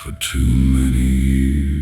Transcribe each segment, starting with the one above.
for too many years.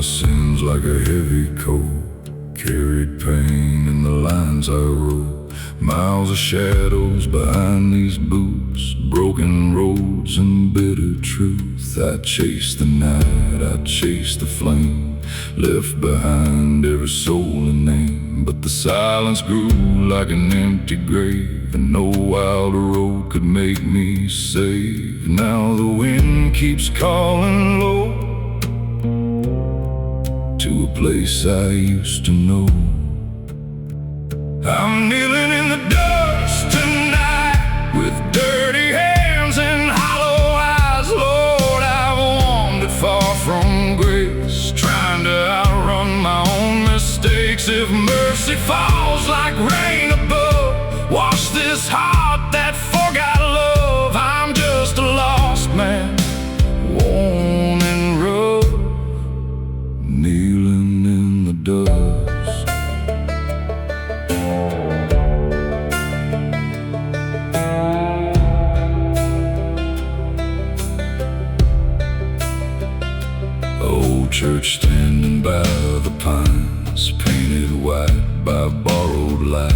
Sins like a heavy coat, carried pain in the lines I wrote. Miles of shadows behind these boots, broken roads and bitter truth. I chased the night, I chased the flame, left behind every soul and name. But the silence grew like an empty grave, and no wild road could make me save. Now the wind keeps calling low to a place I used to know. I'm kneeling in the dust tonight, with dirty hands and hollow eyes. Lord, I've wandered far from grace, trying to outrun my own mistakes. If mercy falls like rain above, wash this heart that forgot love. I'm just a lost man, worn and rough, kneeling in the dust. Old church standing by the pines, painted white by borrowed light.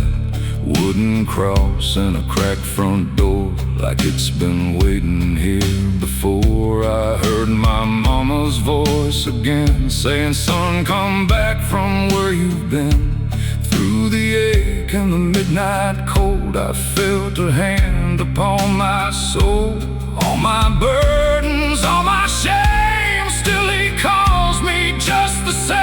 Wooden cross and a cracked front door, like it's been waiting here before. I heard my mama's voice again, saying, son, come back from where you've been. Through the ache and the midnight cold, I felt a hand upon my soul. All my burdens, all my shame, still he calls me just the same.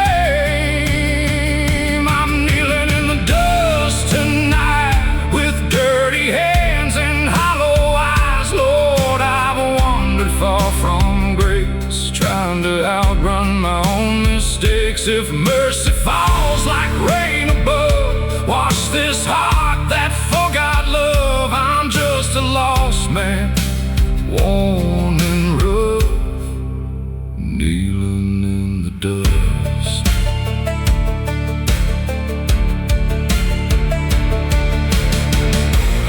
I'm kneeling in the dust tonight, with dirty hands and hollow eyes. Lord, I've wandered far from grace, trying to outrun my own mistakes. If mercy falls like rain above, wash this heart that forgot love. I'm just a lost man, worn and rough, kneeling in the dust.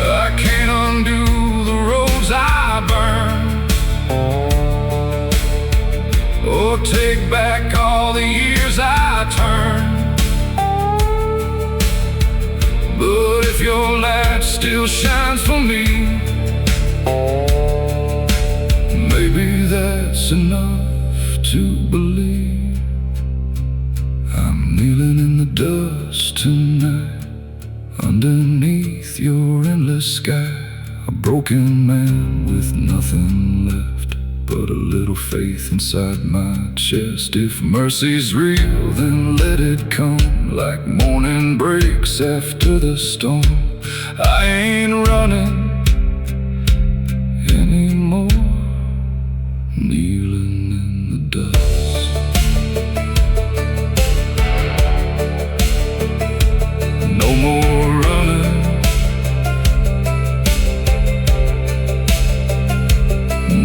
I can't undo the roads I burned, or take back all the years I turned. But if your light still shines for me, maybe that's enough to believe. I'm kneeling in the dust tonight, underneath your endless sky. A broken man with nothing left but a little faith inside my chest. If mercy's real, then let it come, like morning breaks after the storm. I ain't running anymore, kneeling in the dust. No more running,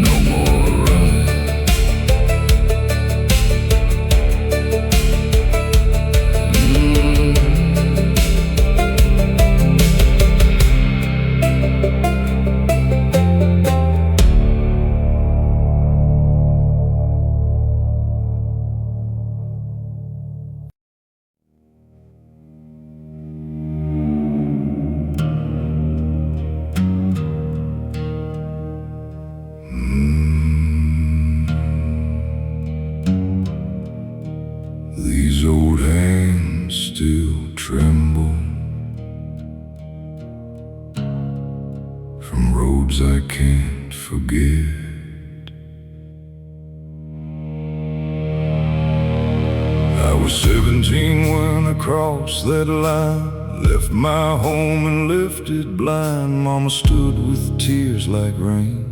no more running. These old hands still tremble from roads I can't forget. I was 17 when I crossed that line, left my home and left it blind. Mama stood with tears like rain,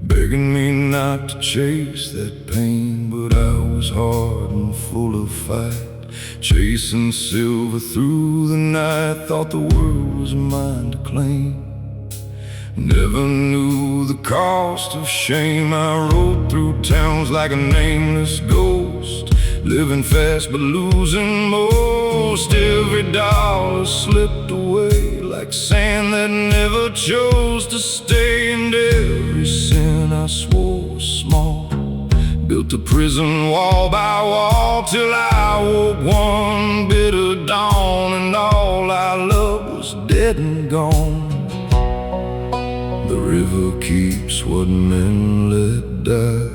begging me not to chase that pain. But I was hard and full of fight, chasing silver through the night. Thought the world was mine to claim, never knew the cost of shame. I rode through towns like a nameless ghost, living fast but losing most. Every dollar slipped away like sand that never chose to stay. And every sin I swore was small, built a prison wall by wall, till I woke one bitter dawn and all I loved was dead and gone. The river keeps what men let die,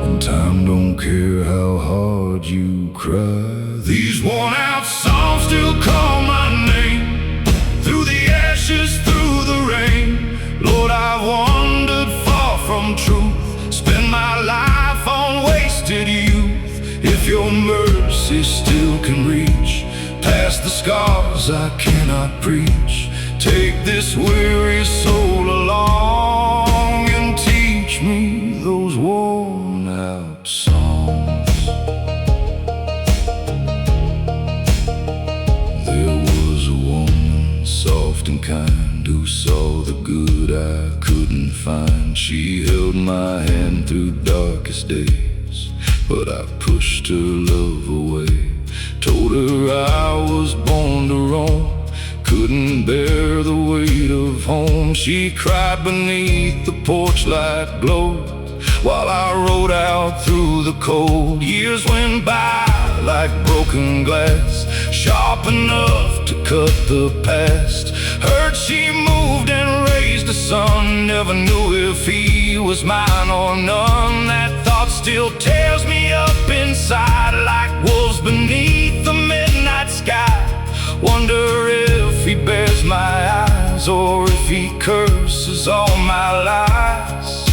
and time don't care how hard you cry. These worn-out songs still call my name, through the ashes, through the rain. Lord, I've wandered far from truth, spent my life on wasted youth. If your mercy still can reach past the scars I cannot preach, take this weary soul along and teach me those worn-out songs. There was a woman, soft and kind, who saw the good I couldn't find. She held my hand through darkest days, but I pushed her love away. Told her I was born to roam, couldn't bear the weight of home. She cried beneath the porch light glow, while I rode out through the cold. Years went by like broken glass, sharp enough to cut the past. Heard she moved and raised a son, never knew if he was mine or none. That thought still tears me up inside like wolves beneath the midnight sky. Wonder if he bears my eyes, or if he curses all my lies.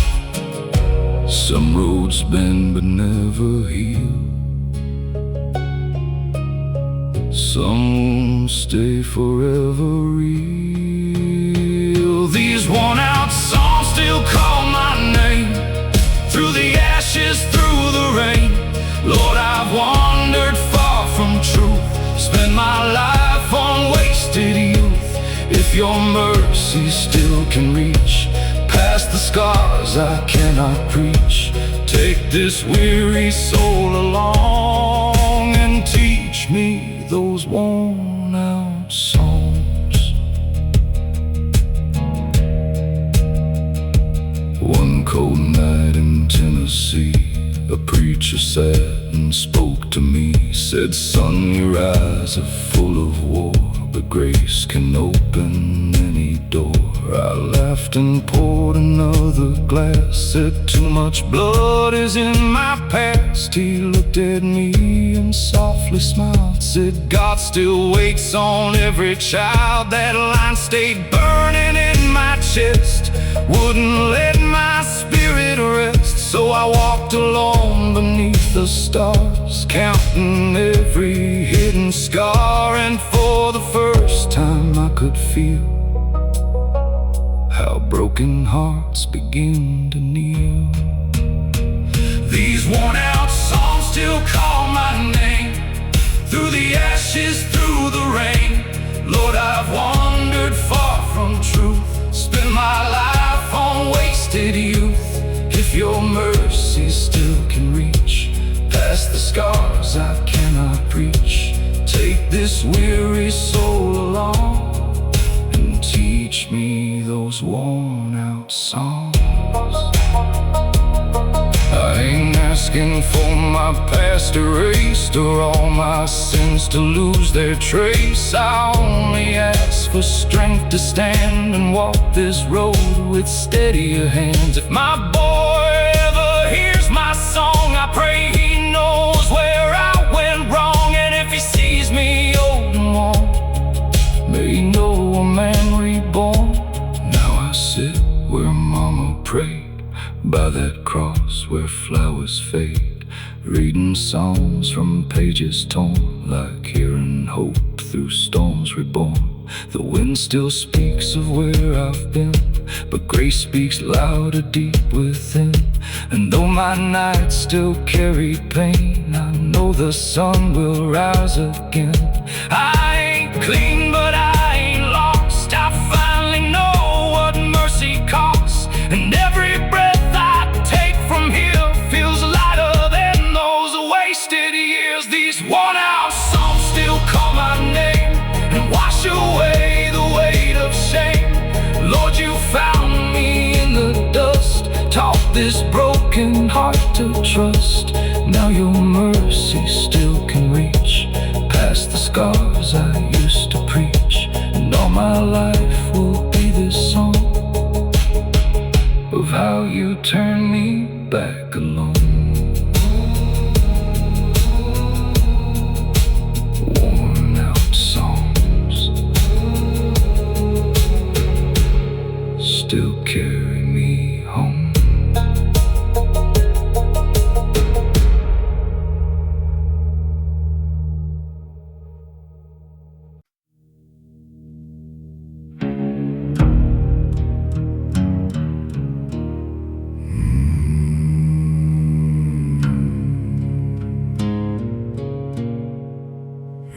Some roads bend but never heal, some won't stay forever real. These worn-out songs still call my name, through the ashes, through the rain. Lord, I've wandered far from truth, spent my life on wasted youth. If your mercy still can reach past the scars I cannot preach, take this weary soul along and teach me those worn-out songs. One cold night in Tennessee, a preacher sat and spoke to me. Said, son, your eyes are full of war, but grace can open any door. I laughed and poured another glass, said, too much blood is in my past. He looked at me and softly smiled, said, God still waits on every child. That line stayed burning in my chest, wouldn't let my spirit rest. So I walked alone beneath the stars, counting every hidden scar. And for the first time I could feel how broken hearts begin to kneel. These worn-out songs still call my name, through the ashes, through the rain. Lord, I've wandered far from truth, spent my life on wasted youth. If your mercy still can reach past the scars I cannot preach, take this weary soul along and teach me those worn-out songs. I ain't asking for my past erased, or all my sins to lose their trace. I only ask for strength to stand and walk this road with steadier hands. If my boy ever hears my song, I pray he knows where I went wrong. And if he sees me old and worn, may he know a man reborn. Now I sit where mama prayed, by that cross where flowers fade, reading songs from pages torn, like hearing hope through storms reborn. The wind still speaks of where I've been, but grace speaks louder deep within. And though my nights still carry pain, I know the sun will rise again. I ain't clean, but I ain't lost. I finally know what mercy costs. And every breath I take from here feels lighter than those wasted years. These worn-out songs still call my name and wash away the weight of shame. Lord, you found me in the dust, taught this broken heart to trust. Now your mercy still can reach past the scars I used to preach. And all my life will be this song of how you turned me back alone. Worn out songs still carry me home.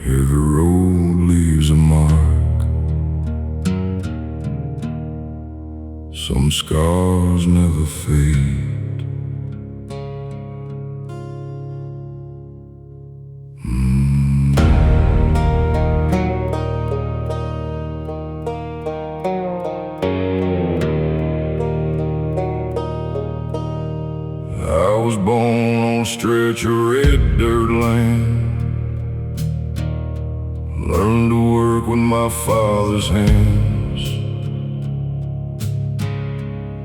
Every road leaves a mark. Some scars never fade. I was born on a stretch of red dirt land. Learned to work with my father's hands.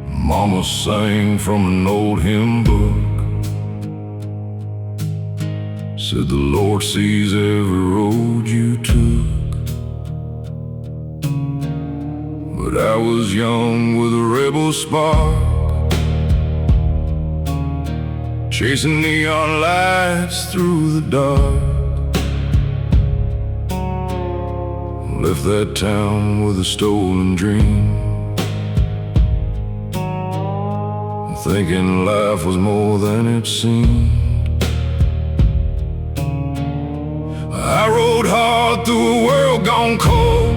Mama sang from an old hymn book, said the Lord sees every road you took. But I was young with a rebel spark, chasing neon lights through the dark. Left that town with a stolen dream, thinking life was more than it seemed. I rode hard through a world gone cold,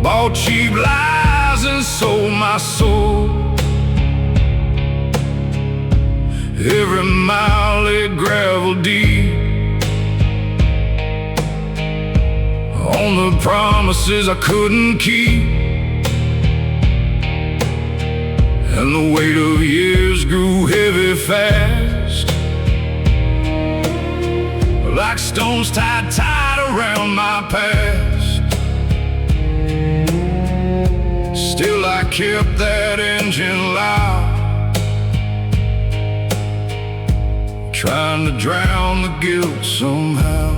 bought cheap lies and sold my soul. Every mile lay gravel deep on the promises I couldn't keep, and the weight of years grew heavy fast, like stones tied around my past. Still I kept that engine loud, trying to drown the guilt somehow.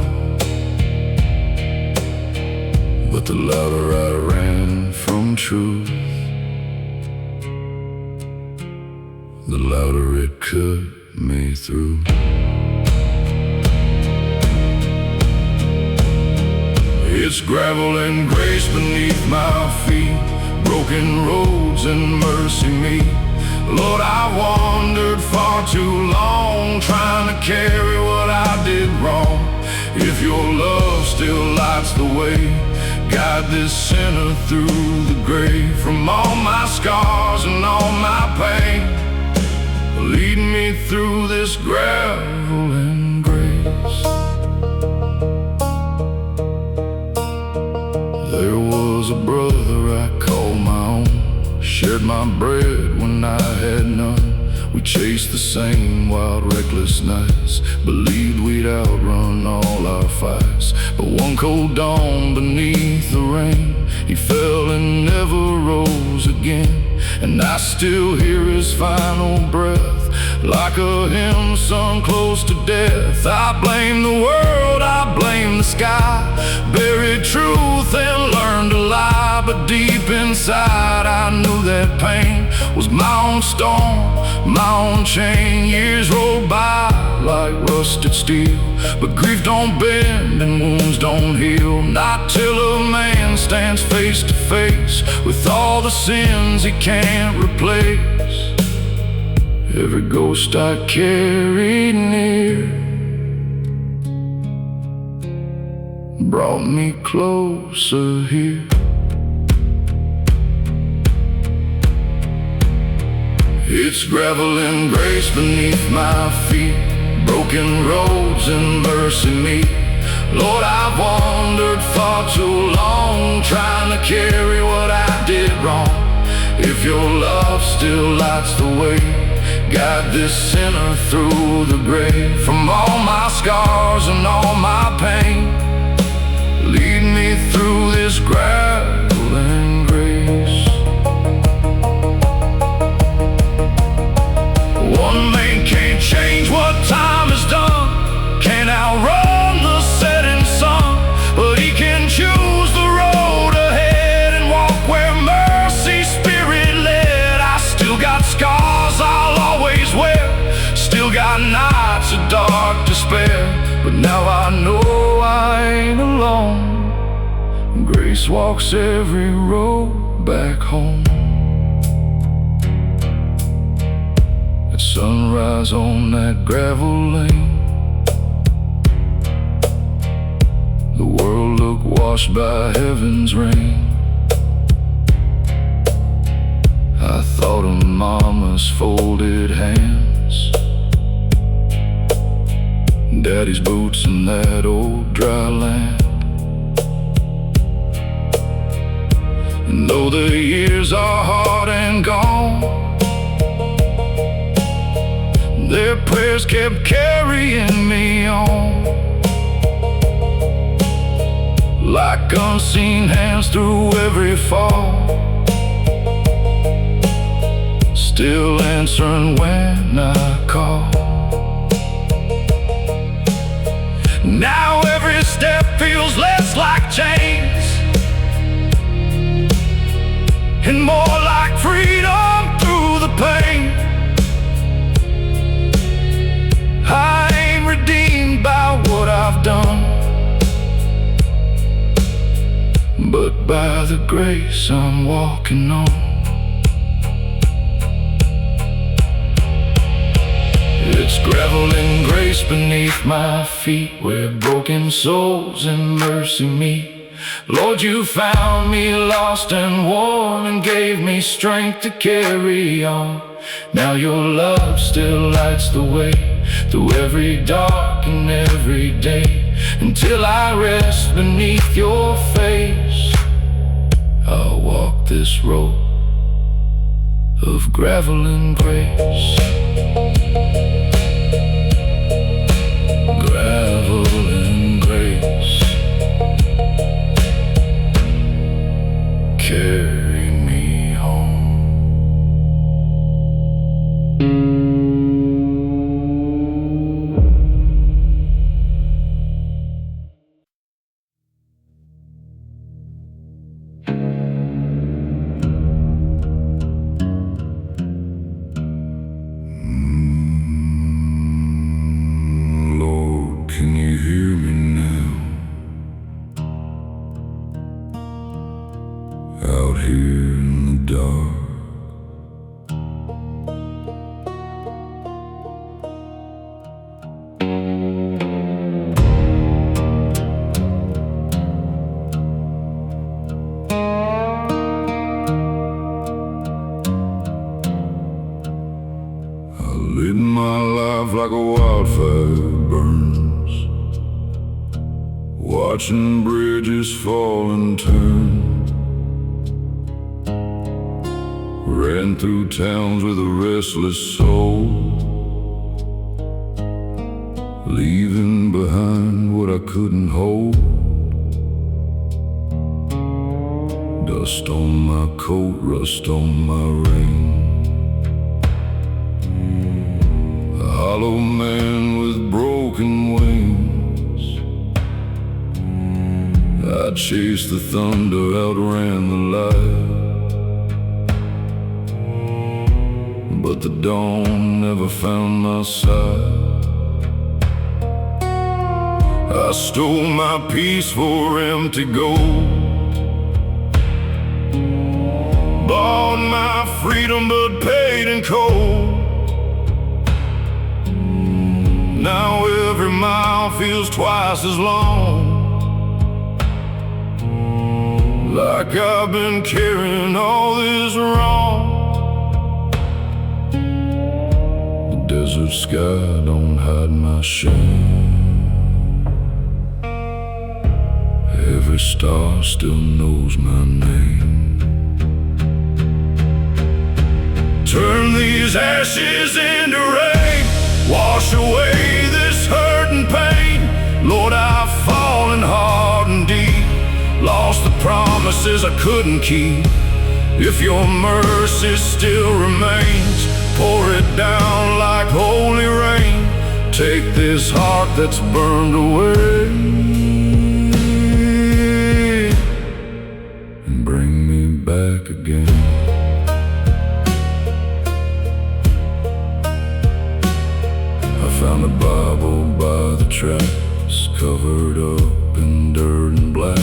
But the louder I ran from truth, the louder it cut me through. It's gravel and grace beneath my feet, broken roads and mercy me. Lord, I wandered far too long, trying to carry what I did wrong. If your love still lights the way, guide this sinner through the grave. From all my scars and all my pain, lead me through this gravel and grace. There was a brother I called my own, shared my bread when I had none. We chased the same wild, reckless nights, believed we'd outrun all our fights. But one cold dawn beneath the rain, he fell and never rose again. And I still hear his final breath, like a hymn sung close to death. I blame the world, I blame the sky, buried truth and learned to lie. But deep inside inside I knew that pain was my own storm, my own chain. Years rolled by like rusted steel, but grief don't bend and wounds don't heal. Not till a man stands face to face with all the sins he can't replace. Every ghost I carried near brought me closer here. It's gravel and grace beneath my feet, broken roads and mercy me. Lord, I've wandered far too long, trying to carry what I did wrong. If your love still lights the way, guide this sinner through the grave. From all my scars and all my pain, lead me through this gravel and grace. One man can't change what time has done, can't outrun the setting sun, but he can choose the road ahead and walk where mercy's spirit led. I still got scars I'll always wear, still got nights of dark despair, but now I know I ain't alone. Grace walks every road back home. At sunrise on that gravel lane, the world looked washed by heaven's rain. I thought of mama's folded hands, daddy's boots in that old dry land. And though the years are hard and gone, their prayers kept carrying me on, like unseen hands through every fall, still answering when I call. Now every step feels less like chains and more like freedom through the pain. I ain't redeemed by what I've done, but by the grace I'm walking on. It's gravel and grace beneath my feet, where broken souls and mercy meet. Lord, you found me lost and worn and gave me strength to carry on. Now your love still lights the way through every dark and every day. Until I rest beneath your face, I'll walk this road of gravel and grace. Gravel and grace, carry me home. Lord, can you hear me now? Out here in the dark, I lit my life like a wildfire burns, watching bridges fall and turn. Ran through towns with a restless soul, leaving behind what I couldn't hold. Dust on my coat, rust on my ring, a hollow man with broken wings. I chased the thunder, outran the light, but the dawn never found my side. I stole my peace for empty gold, bought my freedom but paid in cold. Now every mile feels twice as long, like I've been carrying all this wrong. The desert sky don't hide my shame. Every star still knows my name. Turn these ashes into rain, wash away this hurt and pain. Lord, I've fallen hard and deep, lost the promises I couldn't keep. If your mercy still remains, pour it down like holy rain. Take this heart that's burned away and bring me back again. Found the Bible by the tracks, covered up in dirt and black.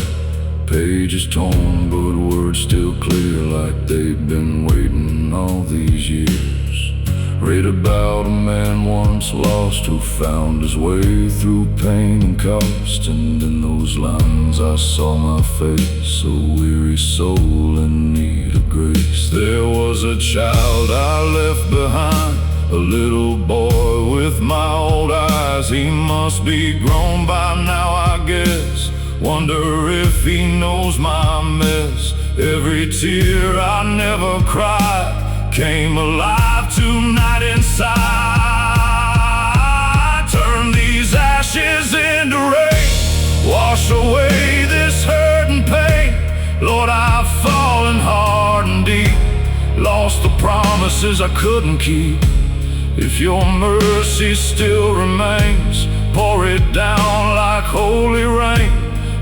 Pages torn, but words still clear, like they've been waiting all these years. Read about a man once lost who found his way through pain and cost. And in those lines I saw my face, a weary soul in need of grace. There was a child I left behind, a little boy with my old eyes. He must be grown by now, I guess. Wonder if he knows my mess. Every tear I never cried came alive tonight inside. Turn these ashes into rain, wash away this hurt and pain. Lord, I've fallen hard and deep, lost the promises I couldn't keep. If your mercy still remains, pour it down like holy rain.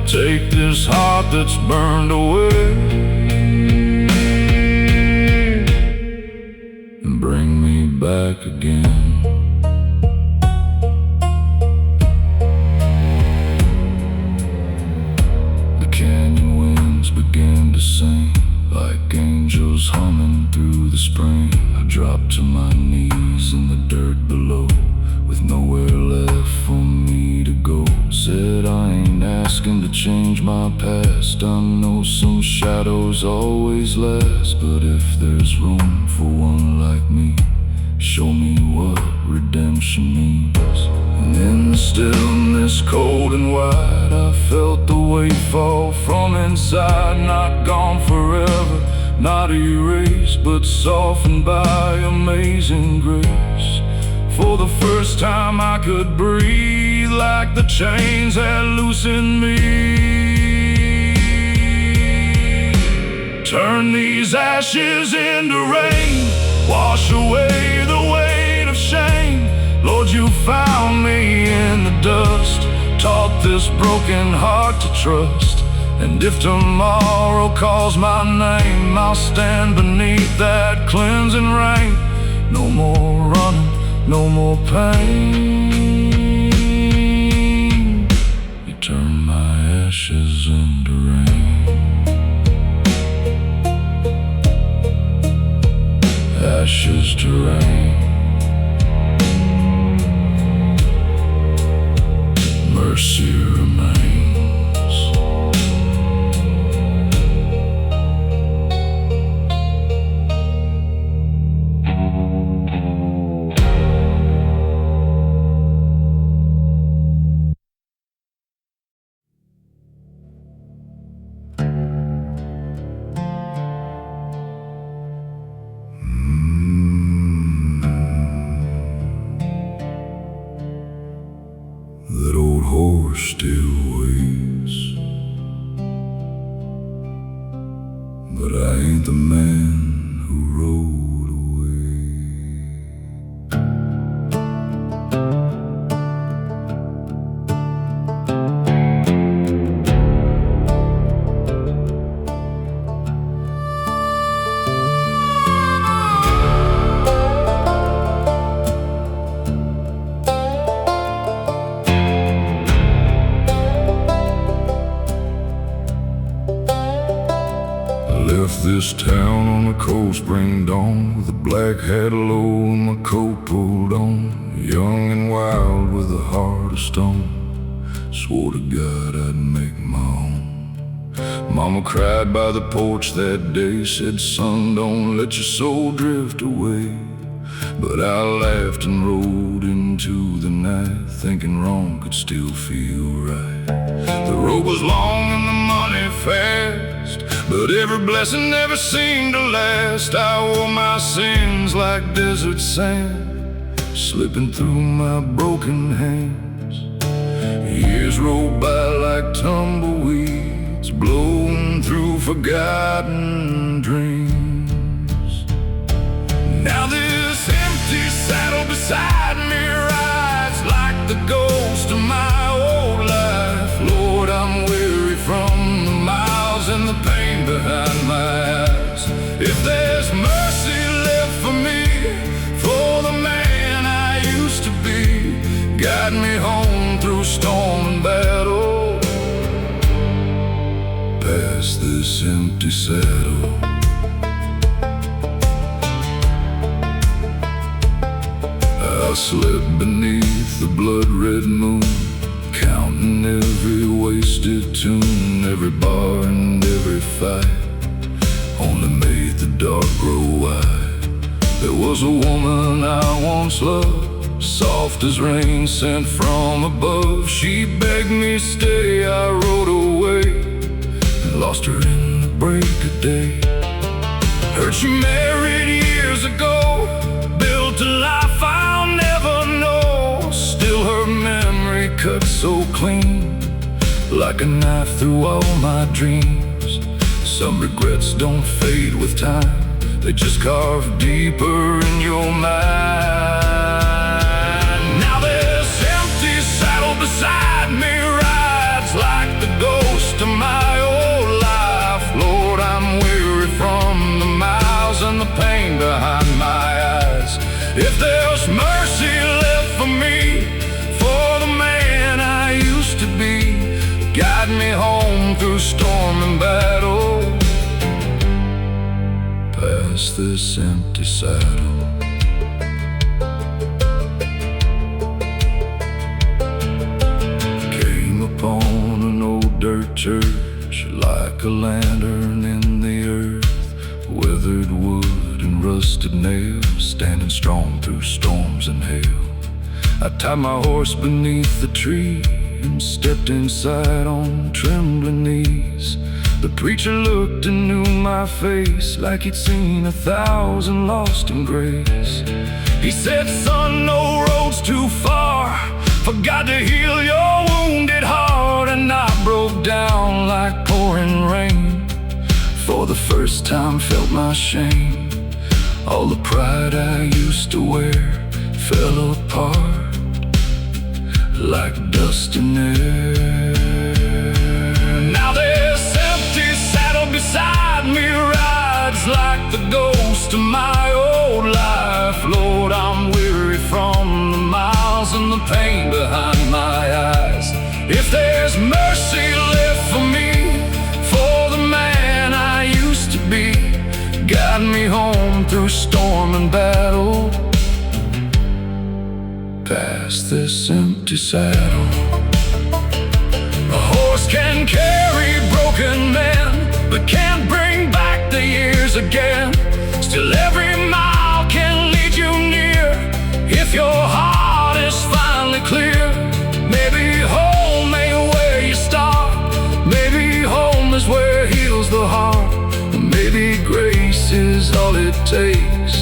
Take this heart that's burned away and bring me back again. The canyon winds began to sing, like angels humming through the spring. I dropped to my knees in the dirt below, with nowhere left for me to go. Said I ain't asking to change my past, I know some shadows always last. But if there's room for one like me, show me what redemption means. And in the stillness, cold and wide, I felt the weight fall from inside. Not gone forever, not erased, but softened by amazing grace. For the first time I could breathe, like the chains had loosened me. Turn these ashes into rain, wash away the weight of shame. Lord, you found me in the dust, taught this broken heart to trust. And if tomorrow calls my name, I'll stand beneath that cleansing rain. No more running, no more pain. You turn my ashes into rain, ashes to rain. Mercy remains. That old horse still waits, but I ain't the man who rode away. left this town on a cold spring dawn, with a black hat low and my coat pulled on. Young and wild with a heart of stone, swore to God I'd make my own. Mama cried by the porch that day, said, "Son, don't let your soul drift away." But I laughed and rode into the night, thinking wrong could still feel right. The road was long and the money fast, but every blessing never seemed to last. I wore my sins like desert sand, slipping through my broken hands. Years rolled by like tumbleweeds, blown through forgotten dreams. Now this empty saddle beside me rides like the ghost of my old life. Lord, I'm weary from the miles and the pain behind my eyes. If there's mercy left for me, for the man I used to be, guide me home through storm and battle, past this empty saddle. I slept beneath the blood-red moon, counting every wasted tune, every bar and every fight only made the dark grow wide. There was a woman I once loved, soft as rain sent from above. She begged me stay, I rode away, lost her in the break of day. Heard she married years ago, built a life I'll never know. Still her memory cut so clean, like a knife through all my dreams. Some regrets don't fade with time, they just carve deeper in your mind. Now this empty saddle beside me rides like the ghost of my old life. Lord, I'm weary from the miles and the pain behind my eyes. If there's mercy left for me, for the man I used to be, guide me home through storm and battle, past this empty saddle. Came upon an old dirt church, like a lantern in the earth, weathered wood and rusted nails, standing strong through storms and hail. I tied my horse beneath the tree and stepped inside on trembling knees. The preacher looked and knew my face, like he'd seen 1,000 lost in grace. He said, "Son, no road's too far for God to heal your wounded heart." And I broke down like pouring rain, for the first time felt my shame. All the pride I used to wear fell apart like dust in air. Now this empty saddle beside me rides like the ghost of my old life. Lord, I'm weary from the miles and the pain behind my eyes. If there's mercy left for me, for the man I used to be, guide me home through storm and battle, past this empty saddle. A horse can carry broken men, but can't bring back the years again. Still every mile can lead you near, if your heart is finally clear. Maybe home ain't where you start, maybe home is where heals the heart. Maybe grace is all it takes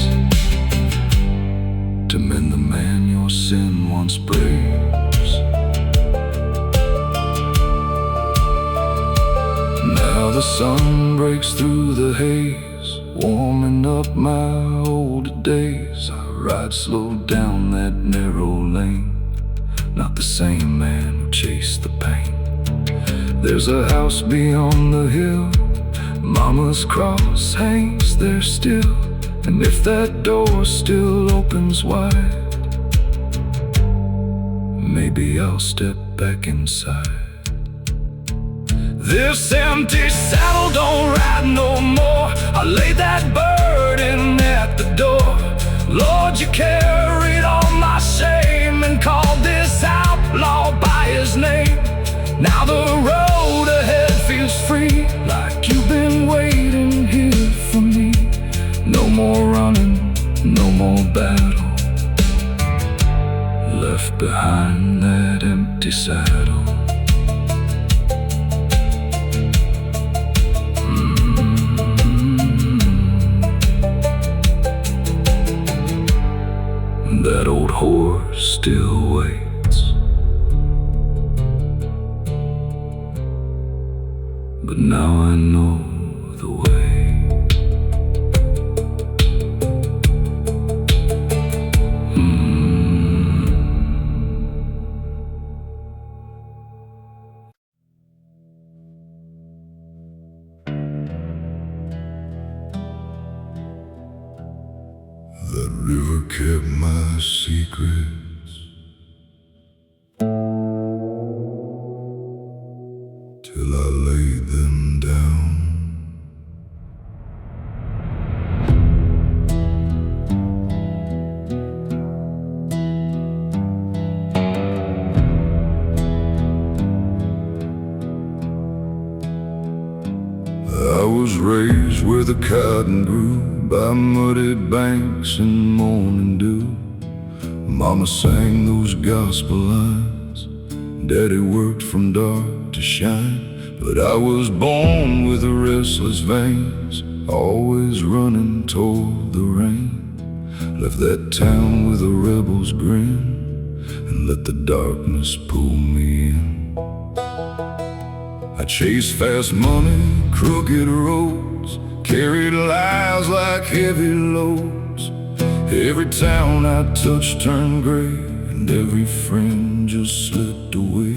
to mend the man your sin once breaks. Now the sun breaks through the haze, warming up my older days. I ride slow down that narrow lane, not the same man who chased the pain. There's a house beyond the hill, Mama's cross hangs there still, and if that door still opens wide, maybe I'll step back inside. This empty saddle don't ride no more, I laid that burden at the door. Lord, you carried all my shame and called this outlaw by his name. Now the road ahead feels free, like you've been waiting here for me. No more running, no more battle, left behind that empty saddle. That old horse still waits, but now I know the way. That river kept my secrets till I laid them down. I was raised where the cotton grew, by muddy banks and morning dew. Mama sang those gospel lines, Daddy worked from dark to shine. But I was born with restless veins, always running toward the rain. Left that town with a rebel's grin, and let the darkness pull me in. I chased fast money, crooked roads, carried lies like heavy loads. Every town I touched turned gray, and every friend just slipped away.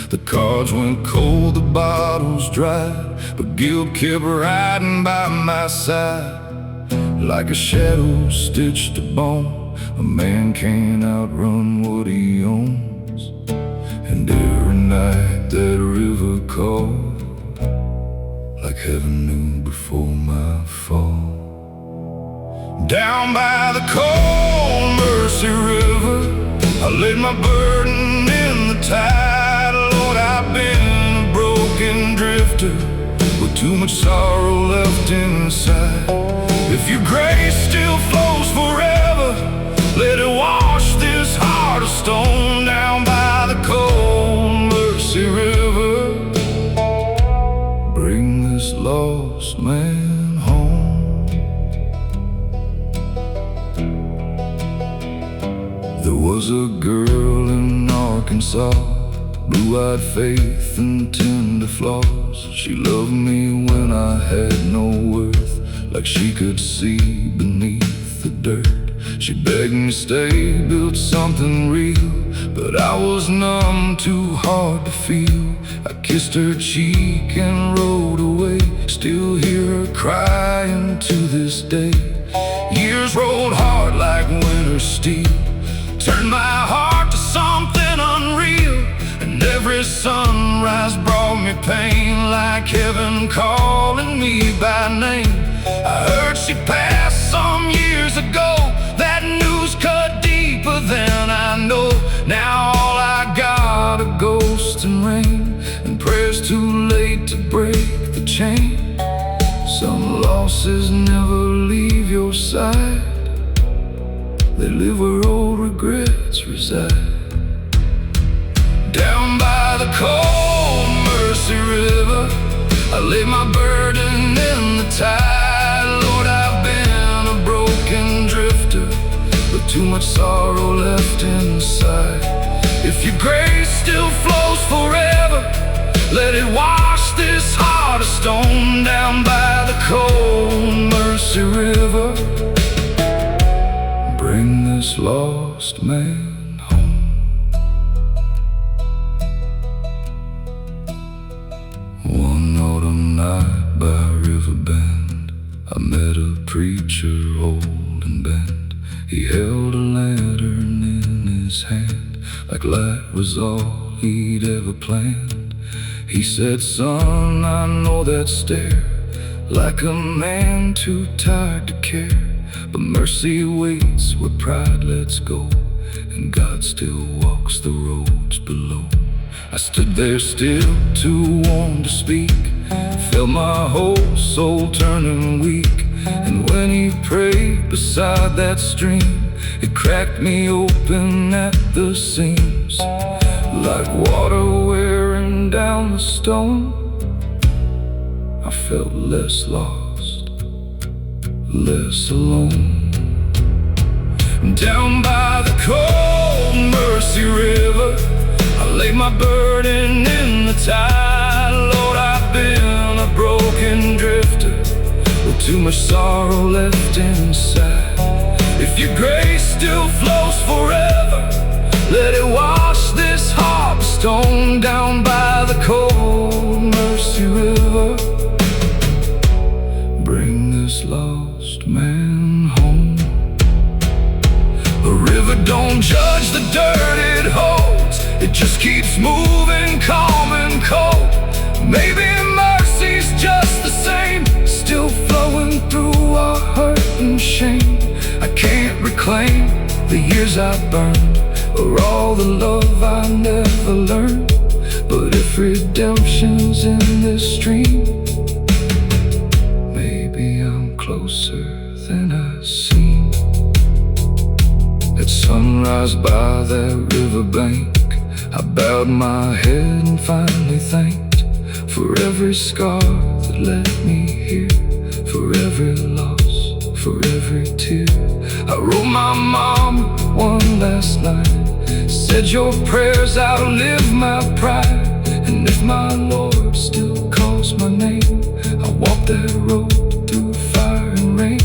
The cards went cold, the bottles dried, but guilt kept riding by my side. Like a shadow stitched to bone, a man can't outrun what he owns. And every night that river called, like heaven knew before my fall. Down by the cold Mercy River, I laid my burden in the tide. Lord, I've been a broken drifter with too much sorrow left inside. If your grace still flows forever, let it wash this heart of stone. Down by the cold Mercy River, bring this lost man home. There was a girl in Arkansas, blue-eyed faith and tender flaws. She loved me when I had no worth, like she could see beneath the dirt. She begged me stay, built something real, but I was numb, too hard to feel. I kissed her cheek and rode away, still hear her crying to this day. Years rolled hard like winter steel, turned my heart to something unreal. And every sunrise brought me pain, like heaven calling me by name. I heard she passed some years ago, that news cut deeper than I know. Now all I got are ghosts and rain, and prayers too late to break the chain. Some losses never leave your side, they live where old regrets reside. Down by the cold Mercy River, I lay my burden in the tide. Lord, I've been a broken drifter with too much sorrow left inside. If your grace still flows forever, let it wash this heart of stone. Down by the cold Mercy River, bring this lost man home. One autumn night by River Bend, I met a preacher old and bent. He held a lantern in his hand, like light was all he'd ever planned. He said, son, I know that stare like a man too tired to care. But mercy waits where pride lets go, and God still walks the roads below. I stood there still, too warm to speak, felt my whole soul turning weak. And when he prayed beside that stream, it cracked me open at the seams, like water wearing down the stone. I felt less lost, less alone. Down by the cold Mercy River, I laid my burden in the tide. Lord, I've been a broken drifter with too much sorrow left inside. If your grace still flows forever, let it wash this heart of stone. Down by the cold Mercy River, bring this lost man home. A river don't judge the dirt it holds, it just keeps moving calm and cold. Maybe mercy's just the same, still flowing through our hurt and shame. I can't reclaim the years I burned, or all the love I never learned. But if redemption's in this stream, maybe I'm closer than I seem. At sunrise by that riverbank, I bowed my head and finally thanked for every scar that led me here, for every loss, for every tear. I wrote my mom one last night, said your prayers outlive my pride. And if my Lord still calls my name, I'll walk that road through fire and rain.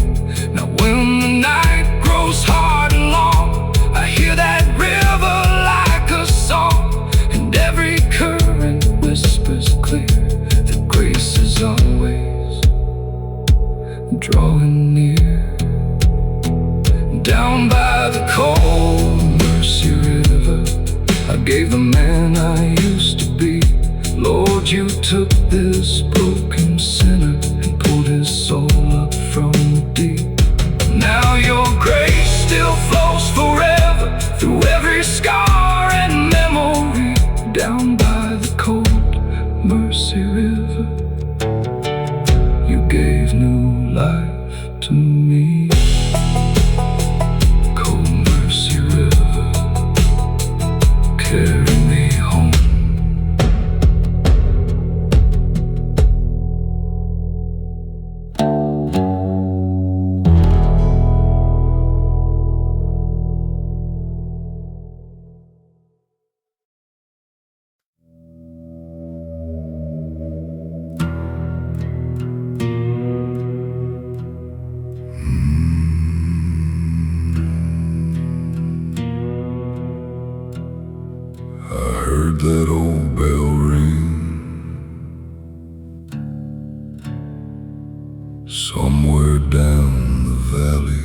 Now when the night grows hard and long, I hear that river like a song, and every current whispers clear that grace is always drawing near. Down by the cold Mercy River, I gave the man I used to be. Lord, you took this broken sinner and pulled his soul up from the deep. Now your grace still flows forever through every scar and memory. Down by the cold Mercy River, you gave new life to me. Cold Mercy River, carry me home. Heard that old bell ring somewhere down the valley.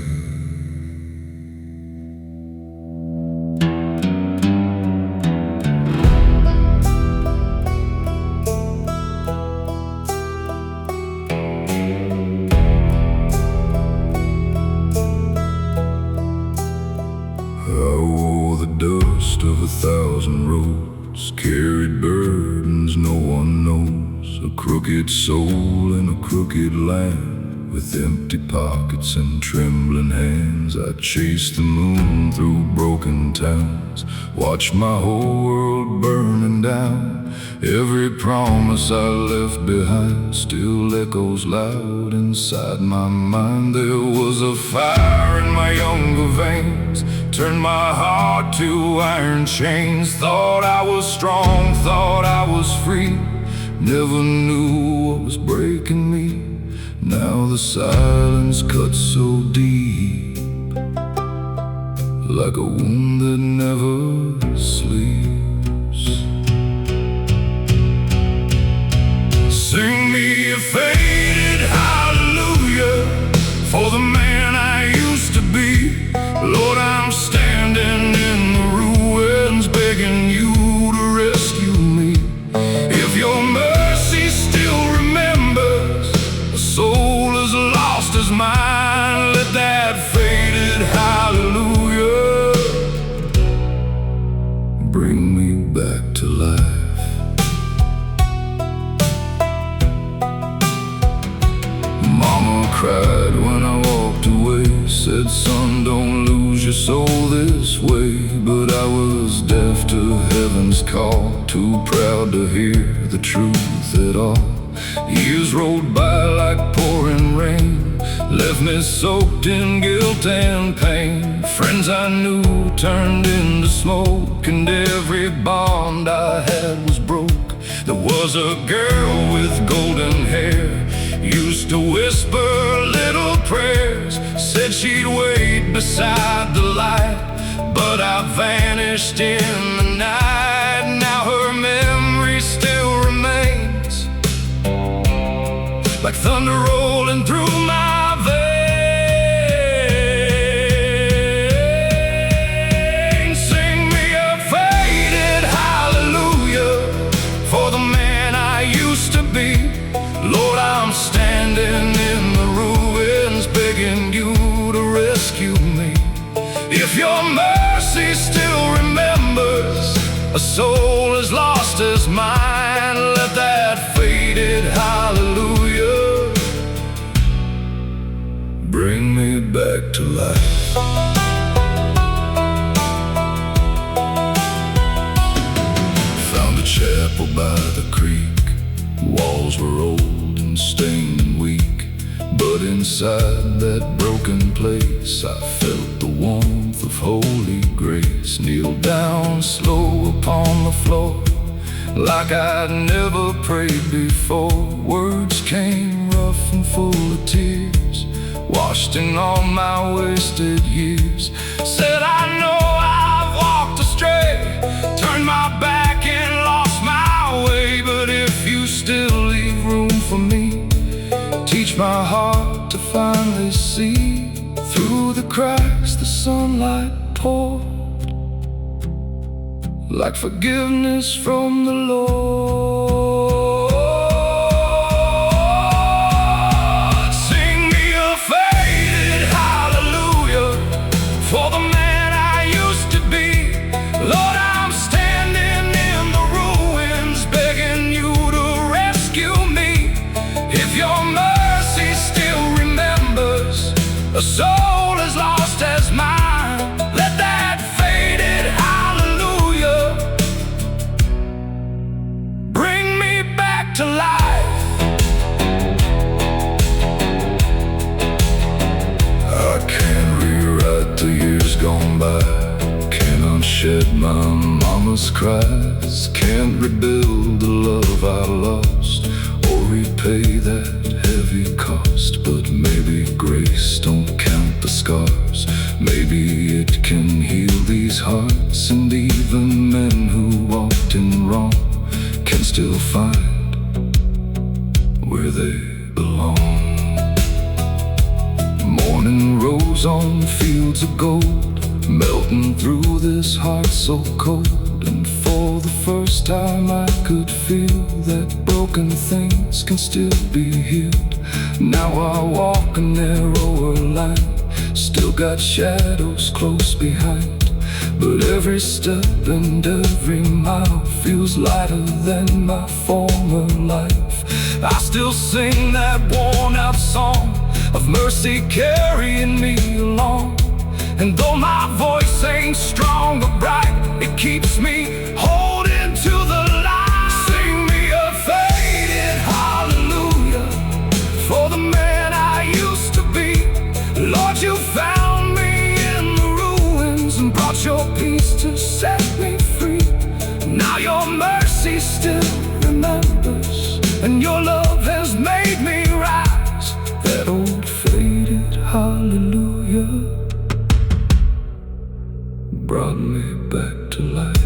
I wore the dust of 1,000 roads, carried burdens no one knows, a crooked soul in a crooked land, with empty pockets and trembling hands. I chased the moon through broken towns, watched my whole world burning down. Every promise I left behind still echoes loud inside my mind. There was a fire in my younger veins, turned my heart to iron chains. Thought I was strong, thought I was free, never knew what was breaking me. Now the silence cuts so deep, like a wound that never sleeps. Sing me a faded hallelujah for the man I used to be. Lord, I'm standing in the ruins, begging you to rescue me. If your mercy still remembers cried when I walked away. Said, son, don't lose your soul this way. But I was deaf to heaven's call, too proud to hear the truth at all. Years rolled by like pouring rain, left me soaked in guilt and pain. Friends I knew turned into smoke, and every bond I had was broke. There was a girl with golden hair, used to whisper little prayers, said she'd wait beside the light, but I vanished in the night. Now her memory still remains, like thunder rolling through my veins. Sing me a faded hallelujah for the man I used to be. Lord, I'm standing in the ruins, begging you to rescue me. If your mercy still remembers a soul as lost as mine, let that faded hallelujah bring me back to life. Found a chapel by the creek. Walls were old and stained and weak, but inside that broken place I felt the warmth of holy grace. Kneeled down slow upon the floor, like I'd never prayed before. Words came rough and full of tears, washed in all my wasted years. Said, I know I've walked astray, turned my back and lost my way. But if you still leave room for me, teach my heart to finally see. Through the cracks the sunlight poured, like forgiveness from the Lord. Sing me a faded hallelujah for the man I used to be. Lord, I'm standing in the ruins, begging you to rescue me. If your mercy still remembers a soul as lost as mine, let that faded hallelujah bring me back to life. I can't rewrite the years gone by, can't unshed my mama's cries, can't rebuild the love I lost or repay that heavy cost. But maybe grace don't count the scars, maybe it can heal these hearts. And even men who walked in wrong can still find where they belong. Morning rose on fields of gold, melting through this heart so cold. And for the first time I could feel that broken things can still be healed. Now I walk a narrower line, still got shadows close behind, but every step and every mile feels lighter than my former life. I still sing that worn out song of mercy carrying me along. And though my voice ain't strong or bright, it keeps me holding to the light. Sing me a faded hallelujah for the man I used to be. Lord, you found me in the ruins and brought your peace to set me free. Now your mercy still remembers, and your love has made me rise. That old faded hallelujah brought me back to life.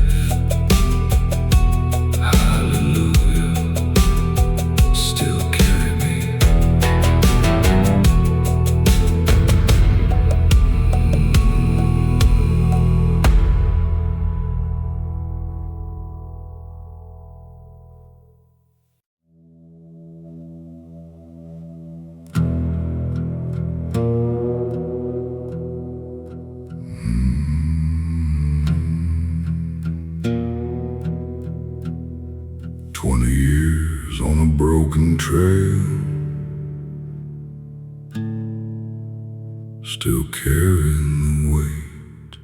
still carrying the weight.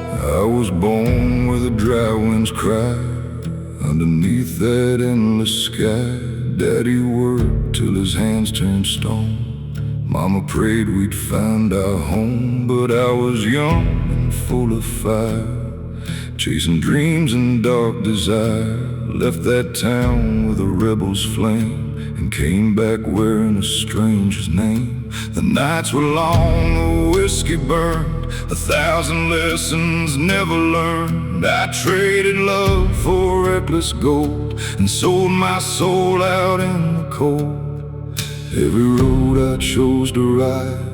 I was born where the dry winds cry, underneath that endless sky. Daddy worked till his hands turned stone. Mama prayed we'd find our home, but I was young and full of fire, chasing dreams and dark desire. Left that town with a rebel's flame, and came back wearing a stranger's name. The nights were long, the whiskey burned, 1,000 lessons never learned. I traded love for reckless gold, and sold my soul out in the cold. Every road I chose to ride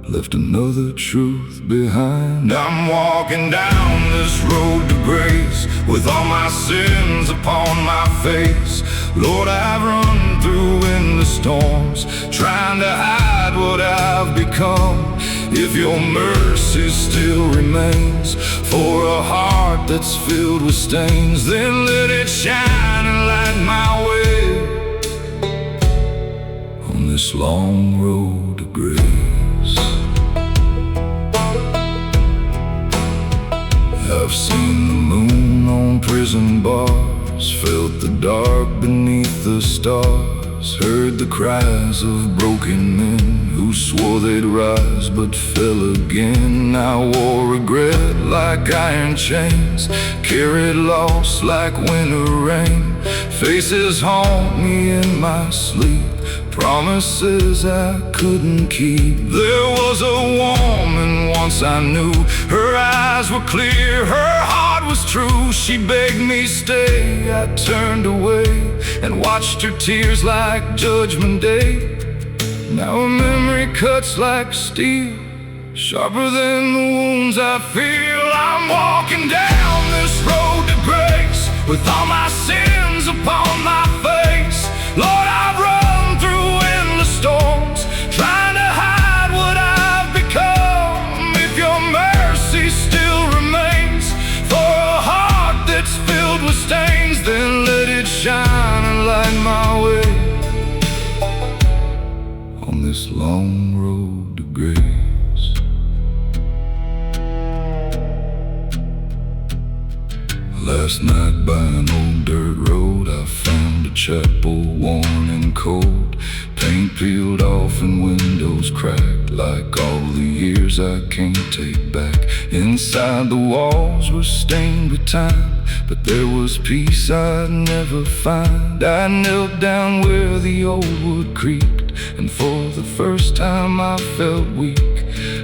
left another truth behind. I'm walking down this road to grace, with all my sins upon my face. Lord, I've run through endless storms, trying to hide what I've become. If your mercy still remains for a heart that's filled with stains, then let it shine and light my way on this long road to grace. I've seen the moon on prison bars, felt the dark beneath the stars, heard the cries of broken men who swore they'd rise but fell again. I wore regret like iron chains, carried loss like winter rain. Faces haunt me in my sleep, promises I couldn't keep. There was a woman once I knew, her eyes were clear, her heart was true. She begged me stay, I turned away and watched her tears like Judgment Day. Now her memory cuts like steel, sharper than the wounds I feel. I'm walking down this road to grace, with all my sins upon my face. Lord, I've run through endless storms, trying to hide what I've become. If your mercy still remains for a heart that's filled with stains, then let it shine and light my way on this long road to grace. Last night by an old dirt road, I found a chapel worn and cold, paint peeled off and windows cracked, like all the years I can't take back. Inside the walls were stained with time, but there was peace I'd never find. I knelt down where the old wood creaked, and for the first time I felt weak.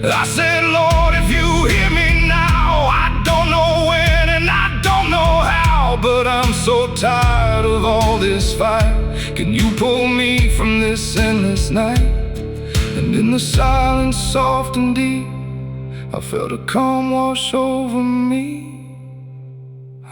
I said, Lord, if you hear me now, I don't know when and I don't know how, but I'm so tired of all this fight. Can you pull me from this endless night? And in the silence, soft and deep, I felt a calm wash over me.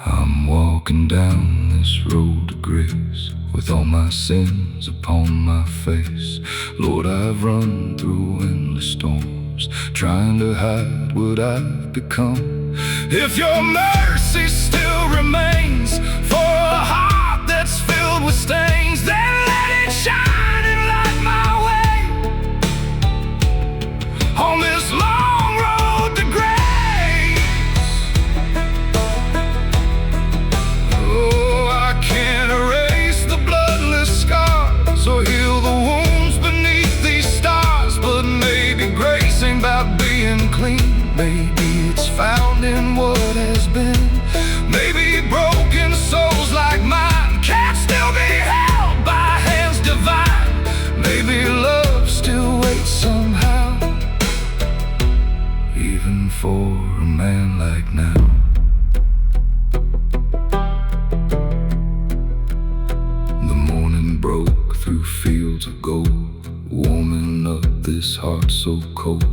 I'm walking down this road to grace, with all my sins upon my face. Lord, I've run through endless storms, trying to hide what I've become. If your mercy still remains for a heart that's filled with stains, then let it shine and light my way on this long road to grace. Oh, I can't erase the bloodless scars or heal the wounds beneath these stars, but maybe grace ain't about being clean. Maybe it's found in what has been. Maybe broken souls like mine can still be held by hands divine. Maybe love still waits somehow, even for a man like now. The morning broke through fields of gold, warming up this heart so cold.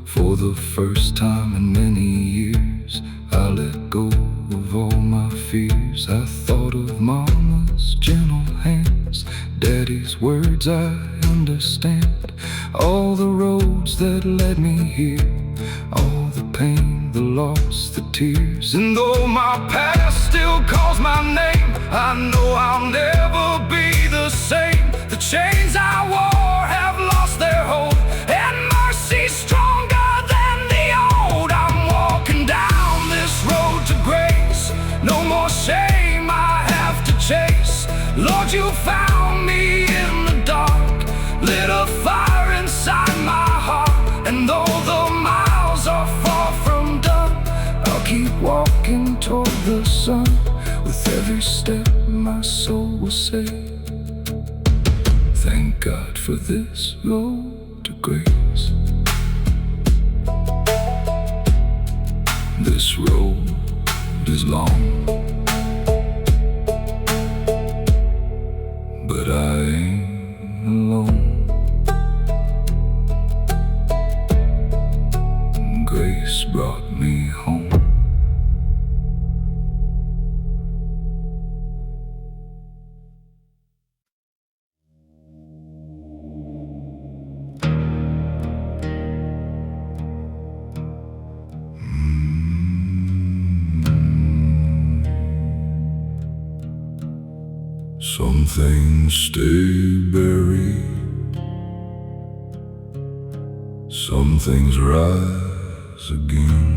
For the first time in many years, I let go of all my fears. I thought of Mama's gentle hands, Daddy's words I understand. All the roads that led me here, all the pain, the loss, the tears. And though my past still calls my name, I know I'll never be the same. The chains I wore have lost their hold, and mercy's stronger than the old. I'm walking down this road to grace, no more shame I have to chase. Lord, you found me in the dark, lit a fire inside my heart. And though the miles are far from done, I'll keep walking toward the sun. With every step my soul will say, thank God for this road to grace. This road is long, but I ain't alone. Grace brought me home. Some things stay buried, some things rise again.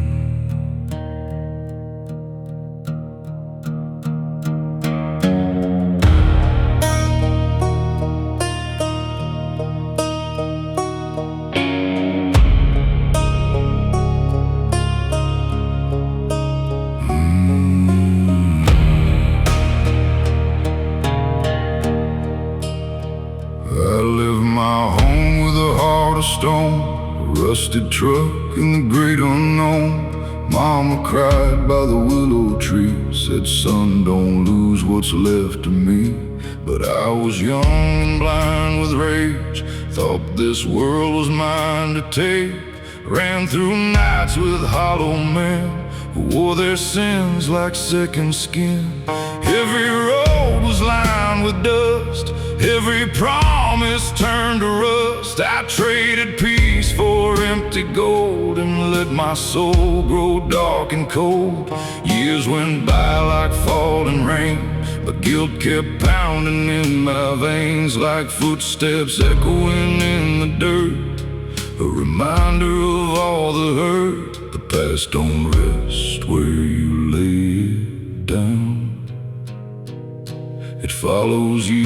I live my home with a heart of stone, a rusted truck in the great unknown. Mama cried by the willow tree, said, son, don't lose what's left of me. But I was young and blind with rage, thought this world was mine to take. Ran through nights with hollow men who wore their sins like second skin. Every road was lined with dust, every promise turned to rust. I traded peace for empty gold and let my soul grow dark and cold. Years went by like falling rain, but guilt kept pounding in my veins like footsteps echoing in the dirt. A reminder of all the hurt. The past don't rest where you lay it down. It follows you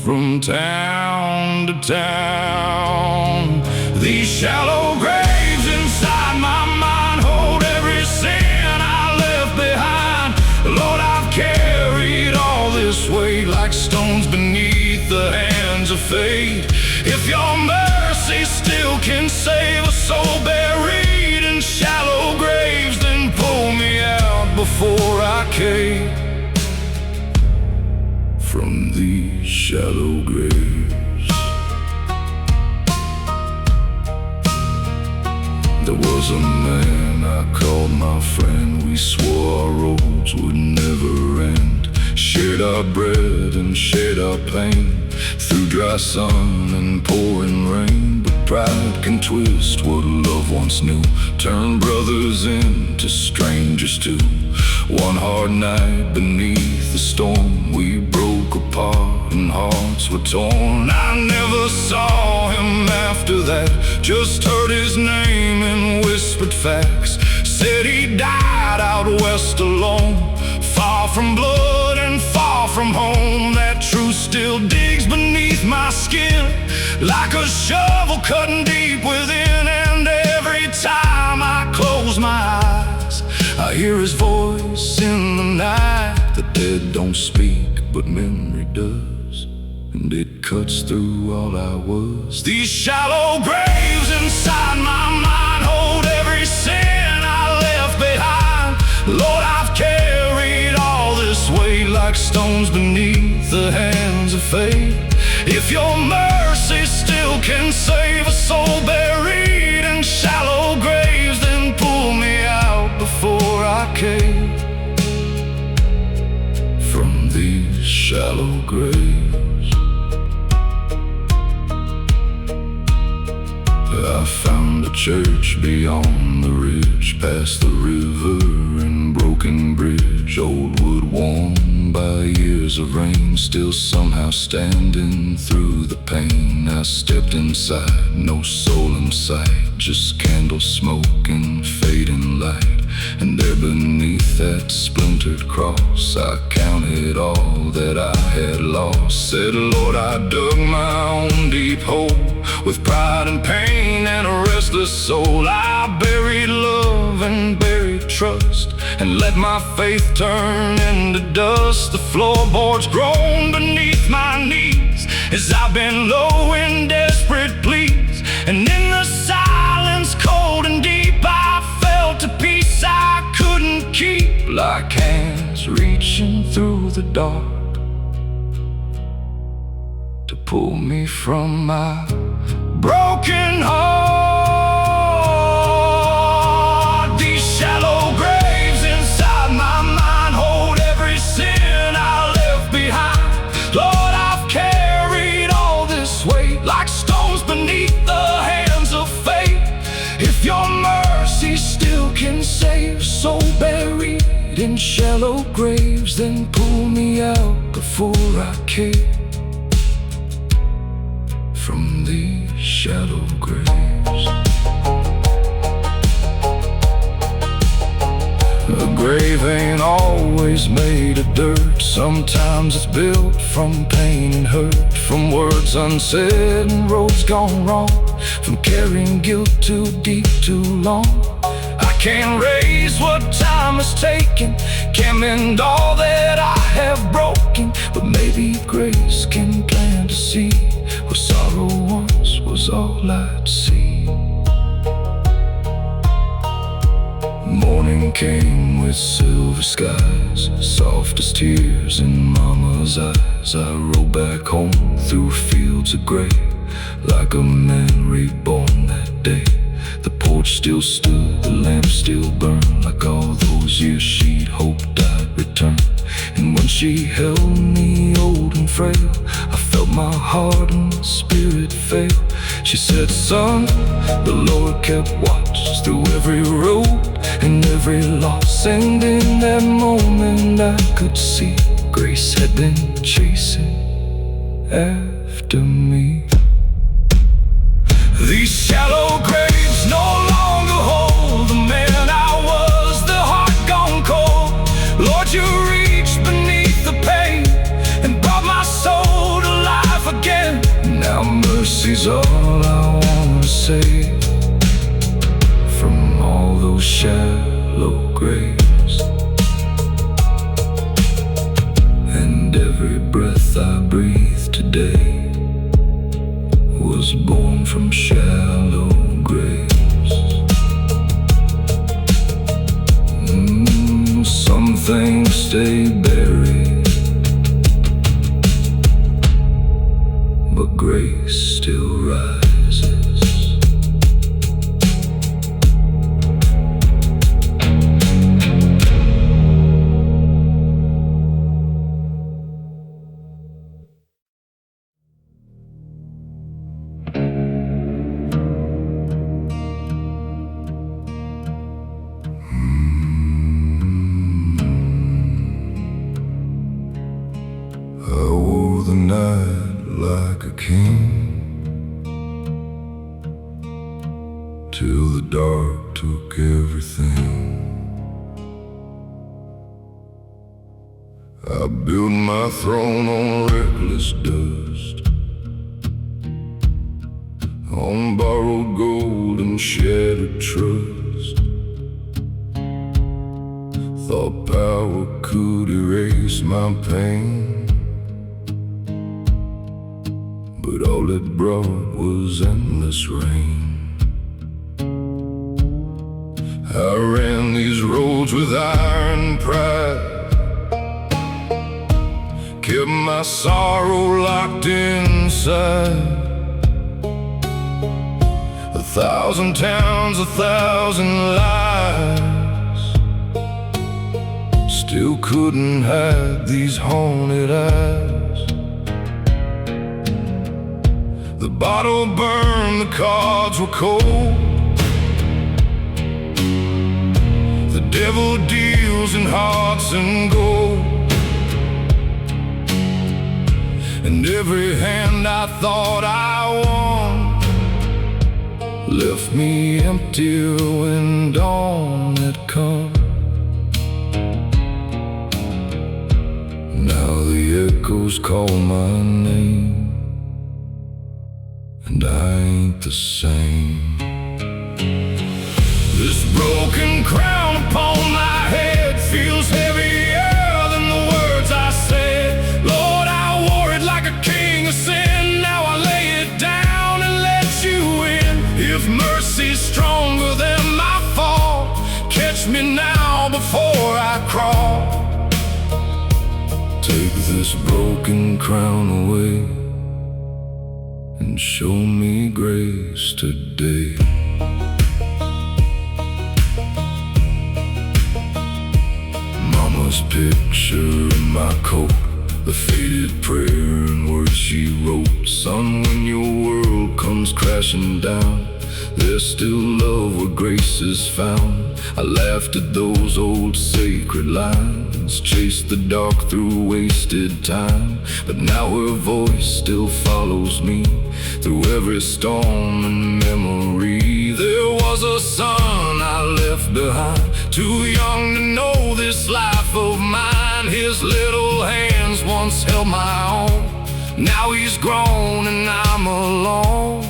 from town to town. These shallow graves inside my mind hold every sin I left behind. Lord, I've carried all this weight like stones beneath the hands of fate. If your mercy still can save a soul buried in shallow graves, then pull me out before I cave from these shallow graves. There was a man I called my friend. We swore our roads would never end, shared our bread and shared our pain through dry sun and pouring rain. But pride can twist what love once knew, turn brothers into strangers too. One hard night beneath the storm, we broke apart and hearts were torn. I never saw him after that, just heard his name and whispered facts. Said he died out west alone, far from blood and far from home. That truth still digs beneath my skin like a shovel cutting deep within. And every time I close my eyes, I hear his voice in the night. The dead don't speak, but memory does, and it cuts through all I was. These shallow graves inside my mind hold every sin I left behind. Lord, I've carried all this weight like stones beneath the hands of fate. If your mercy still can save a soul buried in shallow graves, then pull me out before I cave from these shallow graves. I found a church beyond the ridge, past the river and broken bridge. Old wood worn by years of rain, still somehow standing through the pain. I stepped inside, no soul in sight, just candle smoke and fading light. And there beneath that splintered cross, I counted all that I had lost. Said, Lord, I dug my own deep hole with pride and pain and a restless soul. I buried love and buried trust and let my faith turn into dust. The floorboards groan beneath my knees as I bend low in desperate pleas. And in the silence, cold and deep, I felt a peace I couldn't keep, like hands reaching through the dark to pull me from my broken heart. These shallow graves inside my mind hold every sin I left behind. Lord, I've carried all this weight like stones beneath the hands of fate. If your mercy still can save, so buried in shallow graves, then pull me out before I cave from these shallow graves. A grave ain't always made of dirt. Sometimes it's built from pain and hurt, from words unsaid and roads gone wrong, from carrying guilt too deep, too long. I can't raise what time has taken, can't mend all that I have broken, but maybe grace can plant a seed where sorrow once was all I'd see. Morning came with silver skies, soft as tears in mama's eyes. I rode back home through fields of gray, like a man reborn that day. The porch still stood, the lamp still burned, like all those years she'd hoped I'd return. And when she held me old and frail, I felt my heart and spirit fail. She said, son, the Lord kept watch through every road and every loss. And in that moment I could see grace had been chasing after me. These shallow graves no longer hold the man I was, the heart gone cold. Lord, you reached beneath the pain and brought my soul to life again. Now mercy's all I wanna say from all those shallow graves. And every breath I breathe today was born from shallow graves. Some things stay buried, but grace still rises. Like a king, till the dark took everything. I built my throne on reckless dust, on borrowed gold and shattered trust. Thought power could erase my pain, but all it brought was endless rain. I ran these roads with iron pride, kept my sorrow locked inside. 1,000 towns, 1,000 lies, still couldn't hide these haunted eyes. The bottle burned, the cards were cold, devil deals in hearts and gold. And every hand I thought I won left me emptier when dawn had come. Now the echoes call my name, and I ain't the same. This broken crown upon my head feels heavier than the words I said. Lord, I wore it like a king of sin. Now I lay it down and let you in. If mercy's stronger than my fall, catch me now before I crawl. Take this broken crown away and show me grace today. Mama's picture in my coat, the faded prayer and words she wrote. Son, when your world comes crashing down, there's still love where grace is found. I laughed at those old sacred lines, chased the dark through wasted time, but now her voice still follows me through every storm and memory. There was a son I left behind, too young to know this life of mine. His little hands once held my own, now he's grown and I'm alone.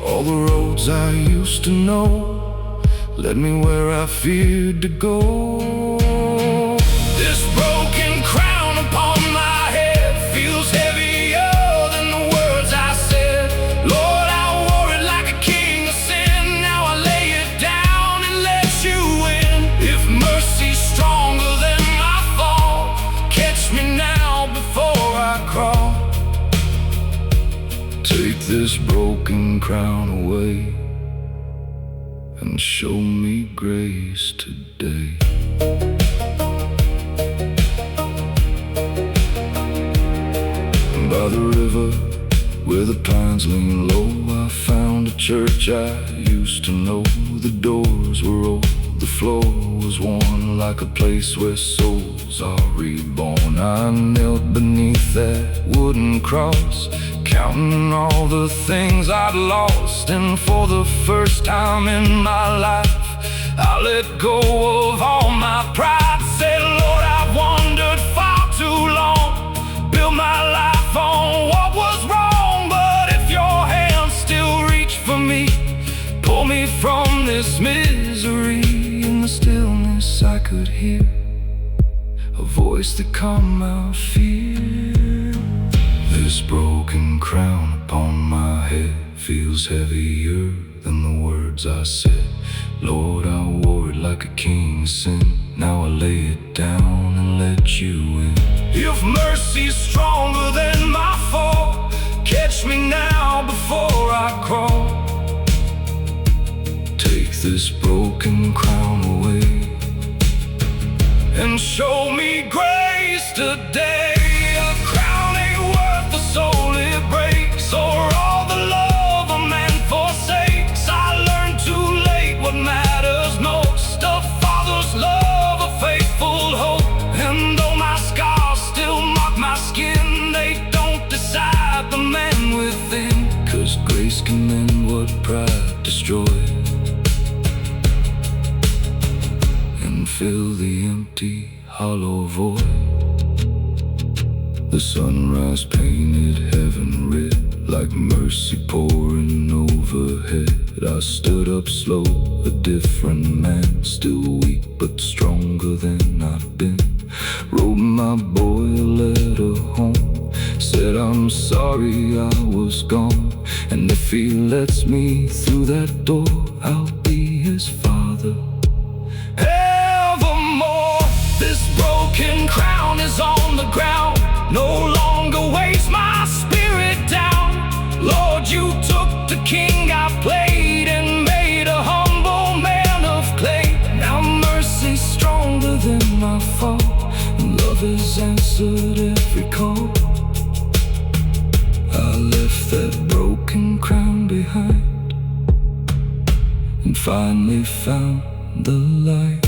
All the roads I used to know led me where I feared to go. This broken crown upon my head feels heavier than the words I said. Lord, I wore it like a king of sin. Now I lay it down and let you in. If mercy's stronger than my fall, catch me now before I crawl. Take this broken crown away and show me grace today. By the river, where the pines lean low, I found a church I used to know. The doors were old, the floor was worn, like a place where souls are reborn. I knelt beneath that wooden cross, counting all the things I'd lost. And for the first time in my life, I let go of all my pride. Said, Lord, I've wandered far too long, built my life on what was wrong. But if your hands still reach for me, pull me from this misery. In the stillness I could hear a voice that calmed my fear. This broken crown upon my head feels heavier than the words I said. Lord, I wore it like a king's sin. Now I lay it down and let you in. If mercy's stronger than my fall, catch me now before I crawl. Take this broken crown away and show me grace today. A crown ain't worth the soul it breaks, or all the love a man forsakes. I learned too late what matters most, a father's love, a faithful hope. And though my scars still mark my skin, they don't decide the man within. 'Cause grace can mend what pride destroys and fill the empty, hollow void. The sunrise painted heaven red, like mercy pouring overhead. I stood up slow, a different man, still weak but stronger than I've been. Wrote my boy a letter home, said I'm sorry I was gone, and if he lets me through that door, I'll be his father evermore. This broken crown is on the ground, no longer weighs my spirit down. Lord, you took the king I played and made a humble man of clay. Now mercy's stronger than my fall, and love has answered every call. I left that broken crown behind and finally found the light.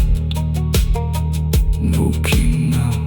no king now.